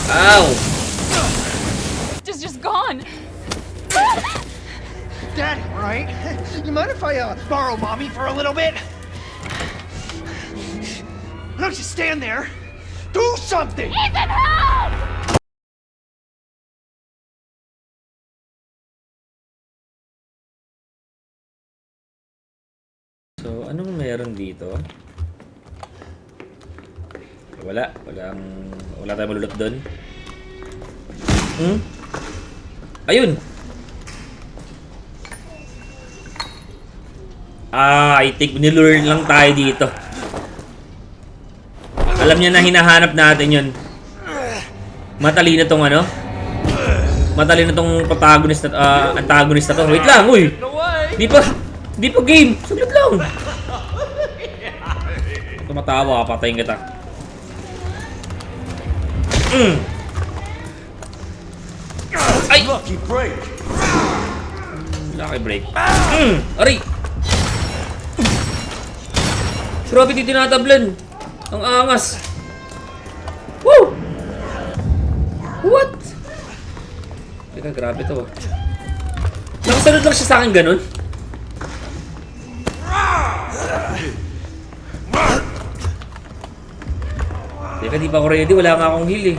Ow! Just gone. Daddy, right? You mind if I borrow mommy for a little bit? Why don't you stand there? Do something! Ethan, help! So, anong meron dito? Wala tayong malulot doon. Ayun! I think nilure lang tayo dito. Alam niya na hinahanap natin yun. Matalino tong ano? Matalino tong protagonist na, antagonist na to. Wait lang, uy! Di pa game! Saglit lang! Tumatawa, patayin kita. Ay! Lucky break. Lucky break. Aray! Grabe di tinatablan. Ang angas. Woo! What? Teka, grabe to ah. Nakasunod lang siya sa akin ganun. Teka, di pa ako ready. Wala nga akong heal eh.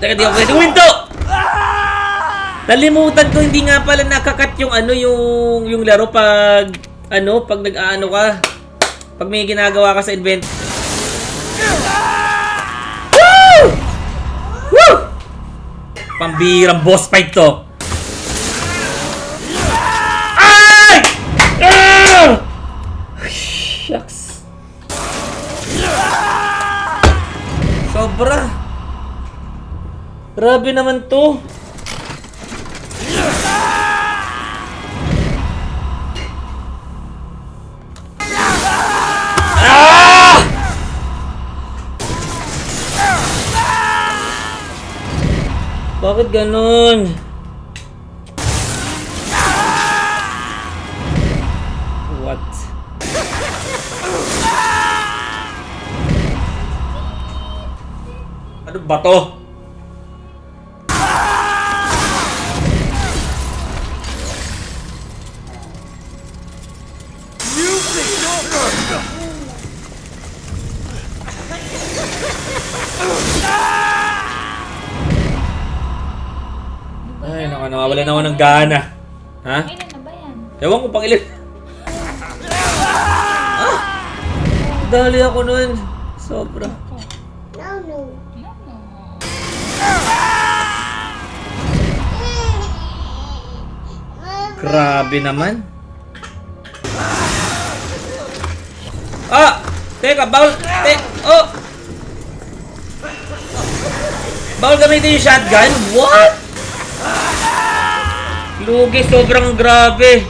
Teka, di ako ready. Winto! Nalimutan ko, hindi nga pala nakakat yung ano, yung laro pag pag nag-aano ka. Pag may ginagawa ka sa invent. Woo! Woo! Pambirang boss fight to. Ay! Ah! Shucks. Sobra. Grabe naman to. Bakit ganun? What? Ano ba to? Ay, nawawalan ako ng gana. Ha? Ilan na ba yan? Ewan ko pang ilan. Dali ako nun. Sobra. Grabe naman. Teka, bawal. Bawal gamitin yung shotgun? What? Lugi, sobrang grabe.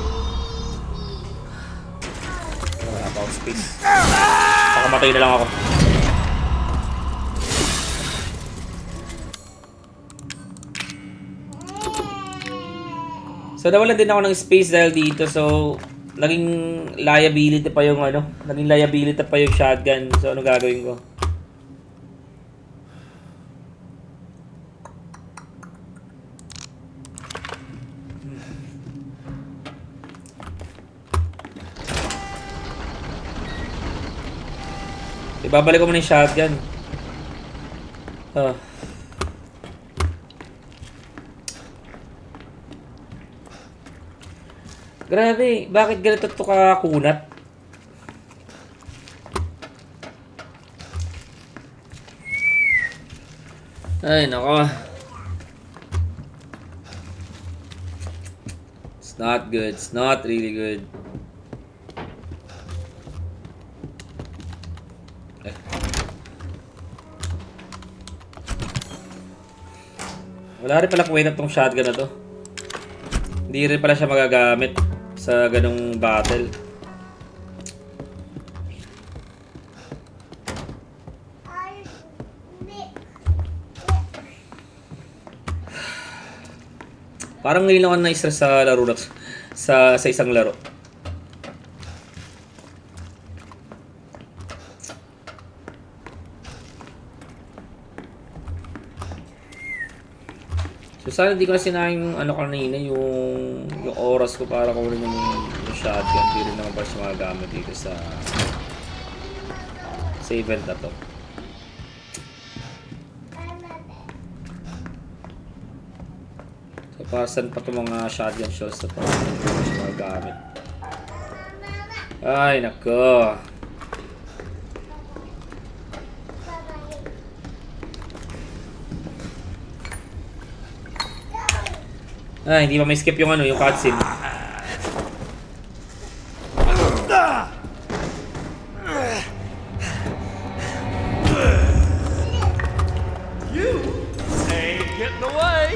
Wala pa akong space. Pakamatay na lang ako. So nawalan din ako ng space dahil dito. So naging liability pa yung shotgun. So ano gagawin ko? Ibabalik ko muna yung shotgun. Grabe, bakit ganito ito kakunat? Ay, nako. It's not good. It's not really good. Wala rin pala kuwenta tong shotgun na to. Hindi rin pala siya magagamit sa ganong battle. Parang ngayon lang ako na-stress sa laro na sa isang laro. So sana hindi ko na sinayang yung ano kanina, yung oras ko para kunin yung shotgun. Hindi rin naman para siya magagamit dito sa event na to. So para saan pa itong mga shotgun shells na to? Hindi ko na siya magagamit. Ay nako. Ay, hindi pa may skip yung ano, yung cutscene. You ain't getting away.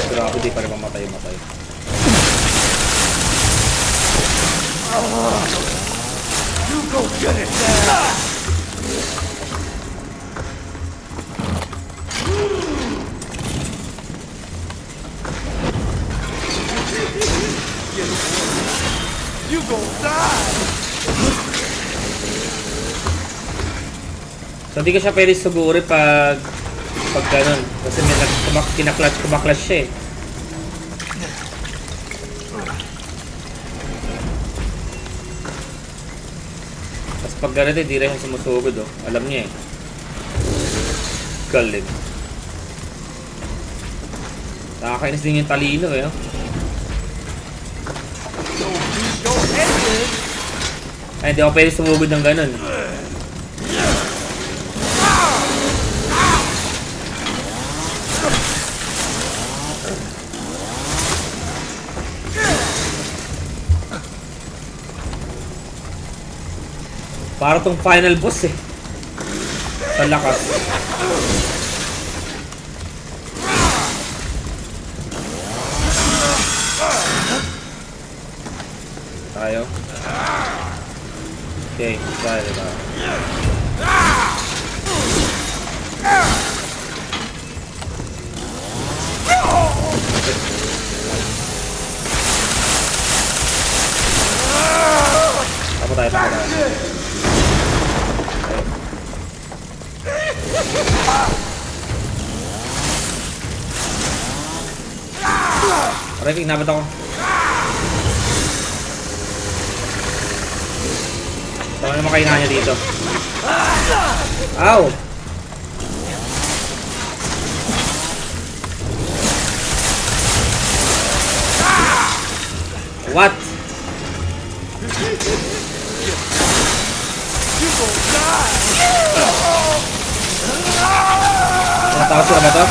Grabe, di pa rin mamatay-matay. You go get it now. You gon' die. So hindi ko siya pwede suguri pag ganun. Kasi may kumaklas siya eh. Tapos pag ganun hindi rin siya sumusugod oh. Alam niya eh. Galing. Nakakainis din yung talino eh. Oh. Ay, hindi ako pwede sumugod ng ganun. Para tong final boss eh. Sa lakas. Tayo. Okay, tayo na. Tapo tayo. Aray, nabat ako. Saan naman kainahan niya dito? Ow! What? Natawag sila ba to?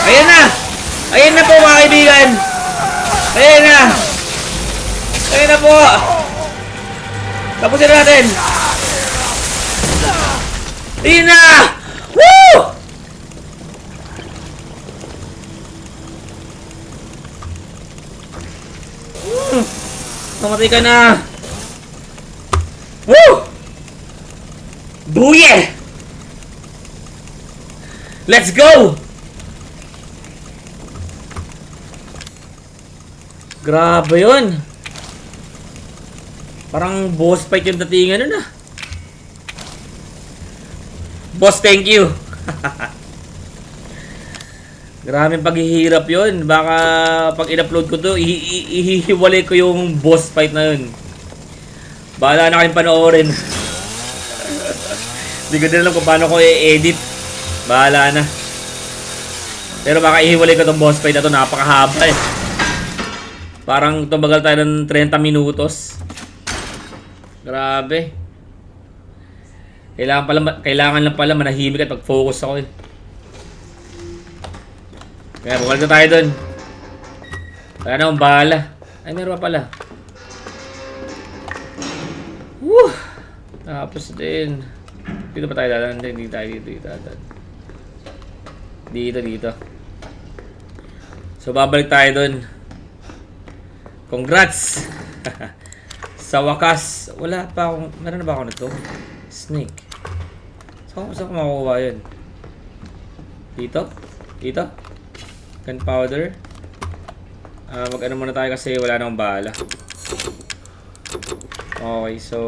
Ayan na! Ayan na po mga kaibigan! Ayan na! Ayan na po! Tapusin natin! Ayan na! Woo! Namatay ka na! Woo! Booyah! Let's go! Grabe yun! Parang boss fight yung datingan nun ah. Boss, thank you. Maraming paghihirap yun. Baka pag in-upload ko to, ihihiwalay ko yung boss fight na yun. Bahala na kayong panoorin. Hindi ko din alam kung paano ko i-edit. Bahala na. Pero baka ihiwalay ko tong boss fight na to. Napakahaba eh. Parang tumagal tayo ng 30 minutos. Grabe. Kailangan lang pala manahimik at mag-focus ako eh. Kaya bumalik na tayo dun. Kaya na akong bahala. Ay, meron pa pala. Woo! Tapos din. Dito pa tayo dadaan. Hindi tayo dito dadaan. Dito. So, babalik tayo dun. Congrats! Sa wakas, wala pa akong... Meron na ba ako nito? Snake. Saan ko makukuha yun? Dito? Gunpowder. Mag-ano muna tayo kasi wala nang bala. Okay, so...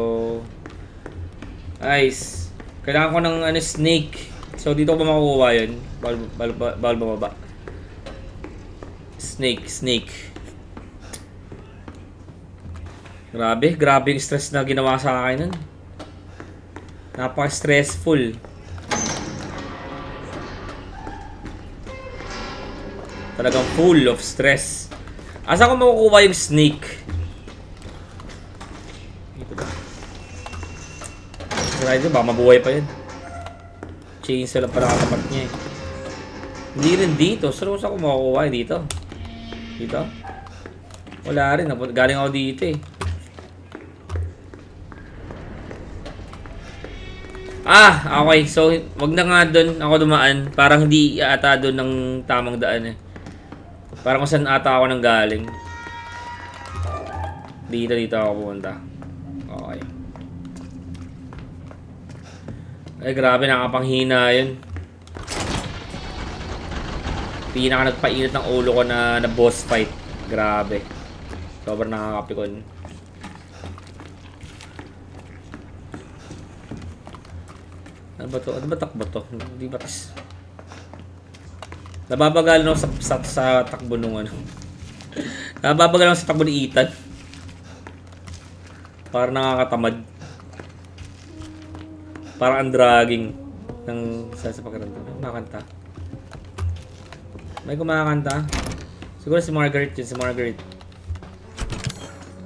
Nice. Kailangan ko ng snake. So, dito ko ba makukuha yun? Bawal bumaba. Snake. Grabe yung stress na ginawa sa akin nun. Napaka-stressful. Talagang full of stress. Asa ko makukuha yung snake? Dito ba? Rider, baka mabuhay pa yun. Chainsaw lang pala katapat niya eh. Hindi rin dito. Saan ko makukuha dito? Dito? Wala rin. Galing ako dito eh. Okay. So, wag na nga doon ako dumaan. Parang hindi ata doon ng tamang daan eh. Parang kung saan ata ako nang galing. Dito ako pumunta. Okay. Ay, grabe. Nakapanghina yun. Pinaka nagpainit ng ulo ko na boss fight. Grabe. Sobrang nakakapikon. Ano ba to? Ano ba takbo to? Hindi ba tas... Nababagal no sa takbo nung ano. Nababagal sa takbo ni Ethan. Parang nakakatamad. Parang ang dragging ng sa pakiramdam. Kumakanta. May kumakanta. Siguro si Margaret yun. Si Margaret.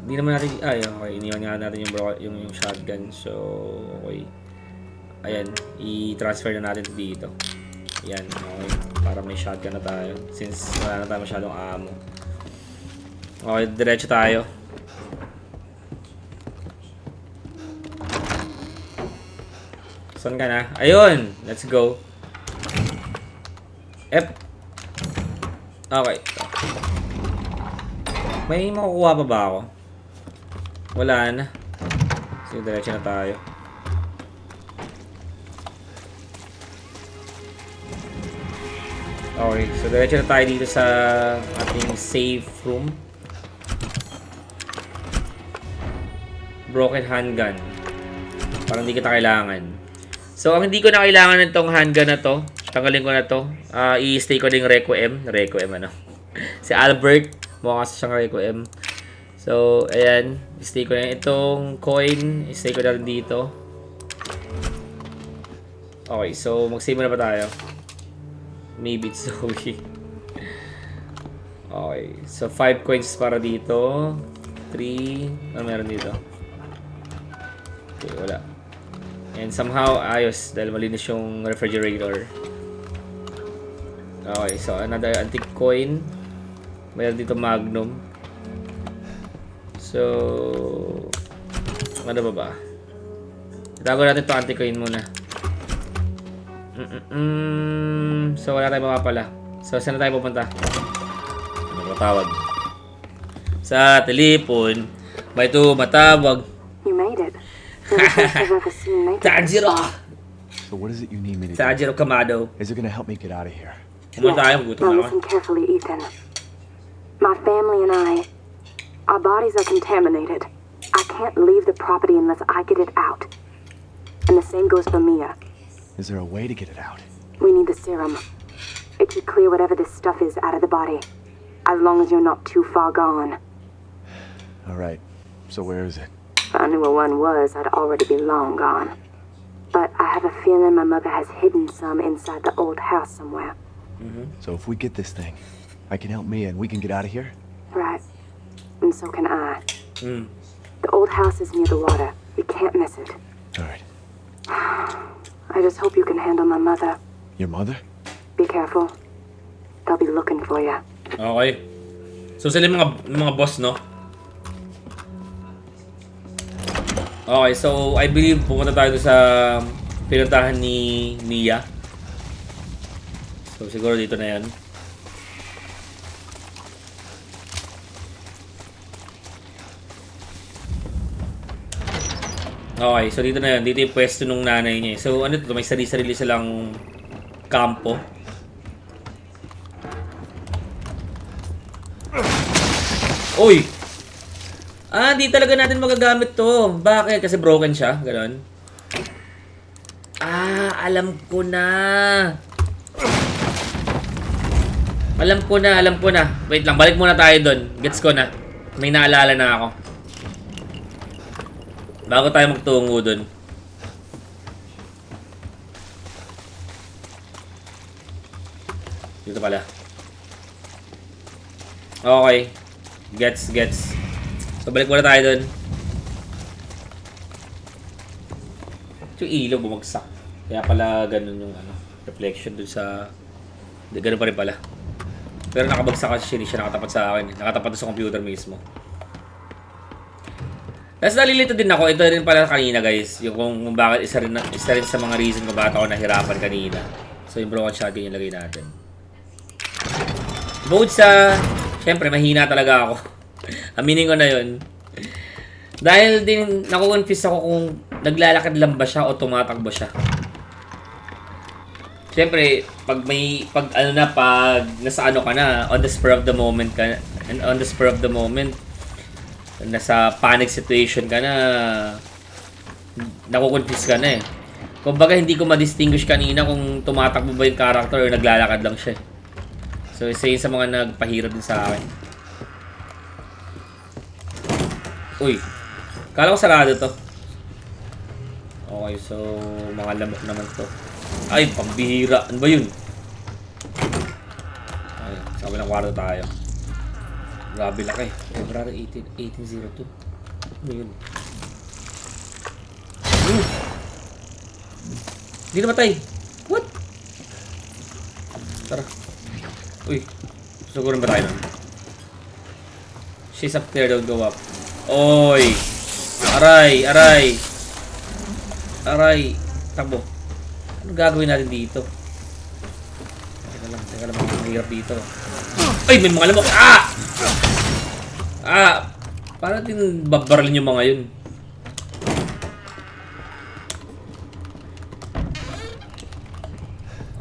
Hindi naman natin... okay. Iniwan nga natin yung shotgun. So, okay. Ayan. I-transfer na natin dito. Ayan. Okay. Para may shotgun na tayo. Since wala na tayo masyadong ammo. Okay. Diretso tayo. Saan ka na? Ayun! Let's go. Okay. May makukuha pa ba ako? Wala na. So, diretso na tayo. Okay. So, diretso na tayo dito sa ating safe room. Broken handgun. Parang hindi kita kailangan. So, ang hindi ko na kailangan nitong handgun na to, tanggalin ko na to. I-stay ko din Requiem. Requiem si Albert. Mukha kasi siyang Requiem. So, ayan. I-stay ko na itong coin. I-stay ko na rin dito. Okay, so mag-save muna ba tayo? Maybe it's okay. Okay, so 5 coins para dito. 3. Ano meron dito? Okay, wala. And somehow, ayos. Dahil malinis yung refrigerator. Okay, so another antique coin. Mayroon dito Magnum. So, ano ba? Itago natin ito antique coin muna. So, wala tayong mapapala. So, saan na tayo pupunta? Ano matawag? Sa telepon, may tumatawag. You made it. Tanjiro! So what is it you need me to do? Tanjiro Kamado. Is it gonna help me get out of here? Pumunta tayo, gutom Now na ako. listen carefully, Ethan. My family and our bodies are contaminated. I can't leave the property unless I get it out. And the same goes for Mia. Is there a way to get it out? We need the serum. It should clear whatever this stuff is out of the body. As long as you're not too far gone. All right. So where is it? If I knew where one was, I'd already be long gone. But I have a feeling my mother has hidden some inside the old house somewhere. So if we get this thing, I can help Mia and we can get out of here? Right. And so can I. Hmm. The old house is near the water. We can't miss it. All right. I just hope you can handle my mother. Your mother? Be careful. They'll be looking for you. Okay. So sila yung mga boss, no? Okay, so I believe pumunta tayo sa pinuntahan ni Mia. So siguro dito na yan. Okay, so dito na yan. Dito yung pwesto nung nanay niya. So ano ito? May sarili-sarili silang kampo. Uy! Di talaga natin magagamit to. Bakit? Kasi broken siya. Ganon. Alam ko na. Alam ko na. Wait lang, balik muna tayo doon. Gets ko na. May naalala na ako. Bago tayo magtungo doon. Dito pala. Okay. Gets. So, balik muna tayo doon. Yung ilaw bumagsak. Kaya pala ganun yung reflection doon sa... Ganun pa rin pala. Pero nakabagsak kasi hindi siya nakatapat sa akin. Nakatapat sa computer mismo. Tapos nalilito din ako. Ito rin pala kanina, guys. Yung kung bakit isa rin sa mga reason kung bakit ako nahirapan kanina. So, yung broken shotgun yung lagay natin. Bukod sa... Siyempre, mahina talaga ako. Aminin ko na yun. Dahil din, naku-confuse ako kung naglalakad lang ba siya o tumatakbo siya. Siyempre, pag nasa ano ka na, on the spur of the moment ka, and on the spur of the moment, nasa panic situation ka na, naku-confuse ka na eh. Kumbaga, hindi ko ma-distinguish kanina kung tumatakbo ba yung character o naglalakad lang siya. So, isa yun sa mga nagpahirap din sa akin. Uy. Kala ko sarado to. Okay, so mga lamok naman to. Ay, pambihira. Ano ba yun? Ay, sa kabilang kwarto tayo. Grabe laki. February 1802. Ano yun? Hindi namatay. What? Tara. Uy. Sugurin ba tayo nun? She's up there, don't go up. Oy! Aray! Takbo. Ano gagawin natin dito? Teka lang. Mahirap dito. Ay! May mga lamok! Parang din babaralin yung mga yun.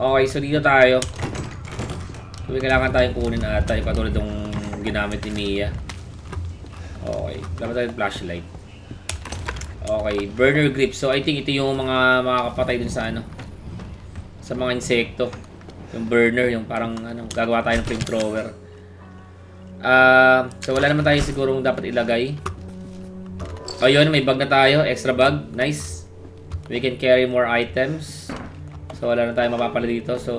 Okay, so dito tayo. So, kailangan tayong kunin ata yung katulad ng ginamit ni Mia. Okay, dapat tayo flashlight. Okay, burner grip. So, I think ito yung mga makakapatay dun sa sa mga insekto. Yung burner, yung parang gagawa tayo ng flamethrower. So, wala naman tayo sigurong dapat ilagay. O, yun, may bag na tayo. Extra bag. Nice. We can carry more items. So, wala na tayo mapapala dito. So,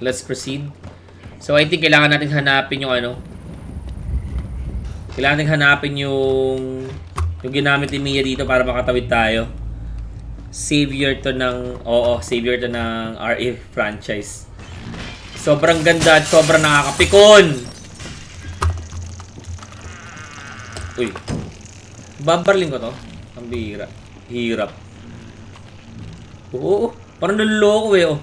let's proceed. So, I think kailangan natin hanapin yung kailangan natin hanapin yung ginamit ni Mia dito para makatawid tayo. Savior to ng RE franchise. Sobrang ganda at sobrang nakakapikon. Uy. Babarling ko to. Ang bihira. Hirap. Oo. Parang naluloko eh. Oh.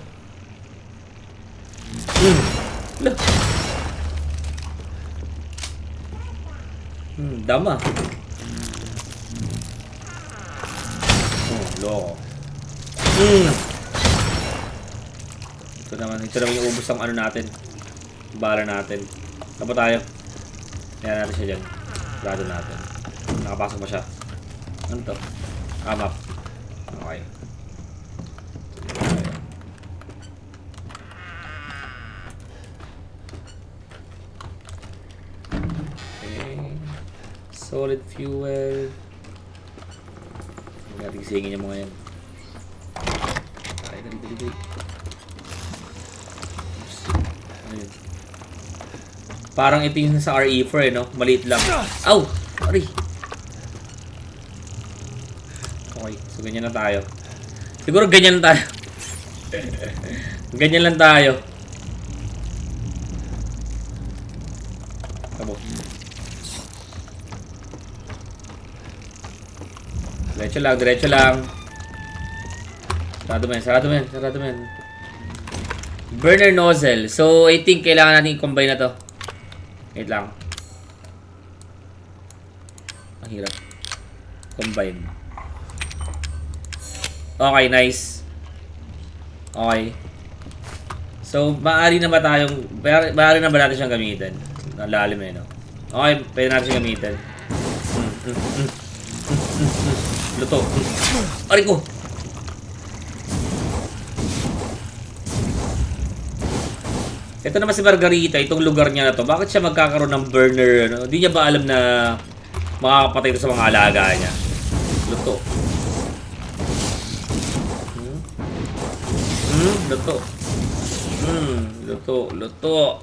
Dama. Loko. Ito naman yung ubos ng natin. Bala natin. Tapos tayo. Kaya natin siya dyan. Lado natin. Nakapasok pa siya. Ano to? Map. Okay. Solid fuel. Huwag natin gisingin yung mga yan. Ay, dali. Ayun. Parang ito yung sa RE4 no? Maliit lang. Aw! Sorry. Okay, so ganyan lang tayo. Siguro ganyan lang tayo. Ganyan lang tayo. Tabo. Diretso lang. Sarado mo yan. Burner nozzle. So, I think kailangan natin i-combine na to. Wait lang. Ang hirap. Combine. Okay, nice. Okay. So, maaari na ba natin siyang gamitin? Nalalim no? Okay, pwede natin siyang gamitin. Luto. Aray ko! Ito naman si Margarita, itong lugar niya na to. Bakit siya magkakaroon ng burner? Ano? Hindi niya ba alam na makakapatay ito sa mga alaga niya? Luto. Luto.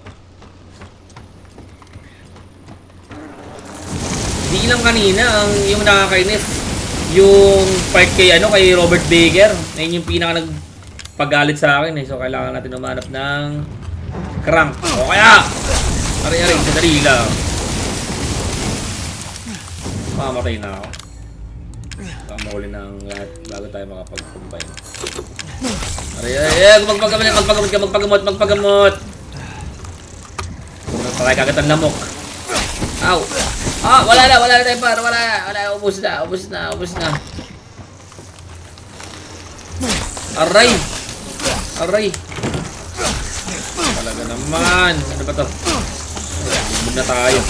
Hindi lang kanina yung nakakainis. Yung part kay Robert Baker. Ayun yung pinaka nagpagalit sa akin eh. So kailangan natin umanap ng crank. O kaya! Ari-ari, sadali lang. Mamatay na ako. Kamahuli ng lahat bago tayo makapag-combine. Ari-ari, magpagamot! Kung patay kagat ang lamok. Ow! Ah, wala na tayo par, wala na, ubos na. Aray! Talaga naman. Ano ba to? Bumod na tayo.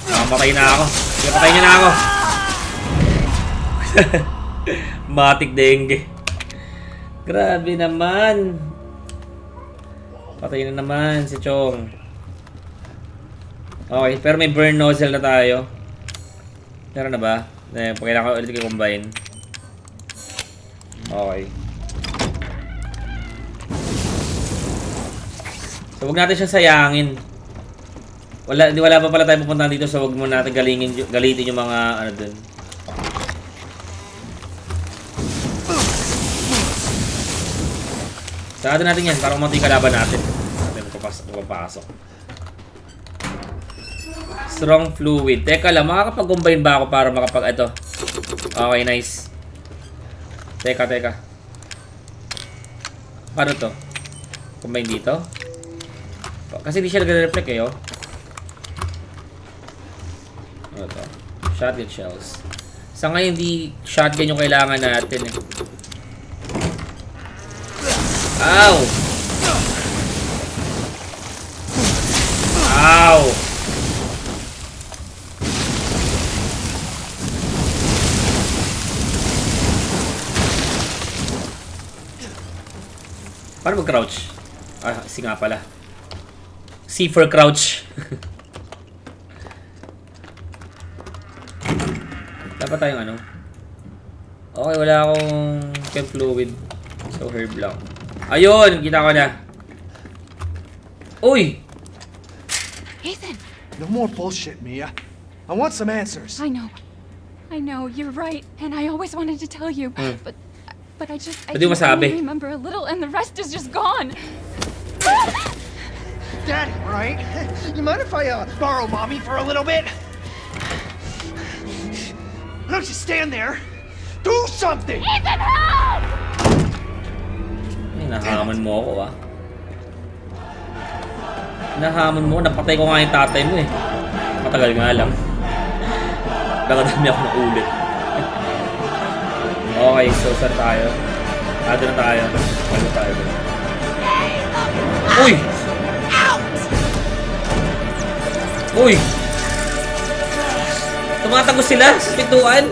Mamatay na ako. Patay niya na ako. Matik dengue. Grabe naman. Patay na naman si Chong. Okay, pero may burn nozzle na tayo. Meron na ba? Kailangan ko ulit i-combine. Okay. So, huwag natin siya sayangin. Wala pa pala tayo pupuntahan dito, so huwag mo natin galitin yung mga dun. Sarado natin yan, para umunti kalaban natin. Papasok. Strong fluid. Teka lang, makakapag-combine ba ako para ito? Okay, nice. Teka. Paano to? Combine dito? Kasi di siya nag-reflect eh, oh. Ano to? Shotgun shells. Sa ngayon, di shotgun yung kailangan natin eh. Ow! Paano mag-crouch? Si nga pala. C for crouch. Dapat tayong Okay, wala akong chem fluid. So, herb lang. Ayun! Kita ko na. Uy! Ethan! No more bullshit, Mia. I want some answers. I know, you're right. And I always wanted to tell you. But I Pwede mo can masabi. only remember a little and the rest is just gone. Daddy, right? You mind if I borrow Mommy for a little bit? Don't you stand there. Do something! Ethan, help! Ay, nahaman mo ako Nahaman mo, napatay ko nga yung tatay mo eh. Matagal nga lang. Nakadami ako ng ulit. Okay, so saan tayo? Doon na tayo. Bago tayo doon. Uy! Uy! Tumatagos sila sa pintuan.